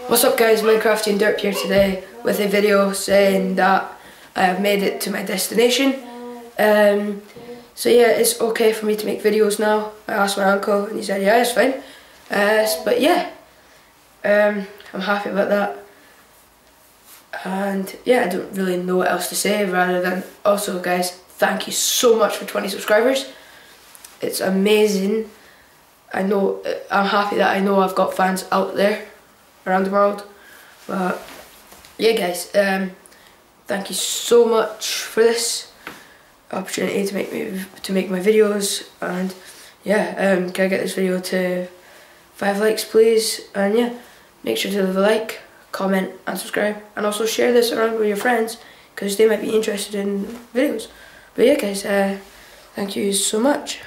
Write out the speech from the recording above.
What's up guys, Minecraftian Derp here today with a video saying that I have made it to my destination. So yeah, it's okay for me to make videos now. I asked my uncle and he said yeah, it's fine. But yeah, I'm happy about that. And yeah, I don't really know what else to say rather than also guys, thank you so much for 20 subscribers. It's amazing. I'm happy that I know I've got fans out there around the world. But yeah guys, thank you so much for this opportunity to make my videos. And yeah, can I get this video to 5 likes please? And yeah, make sure to leave a like, comment and subscribe, and also share this around with your friends because they might be interested in videos. But yeah guys, thank you so much.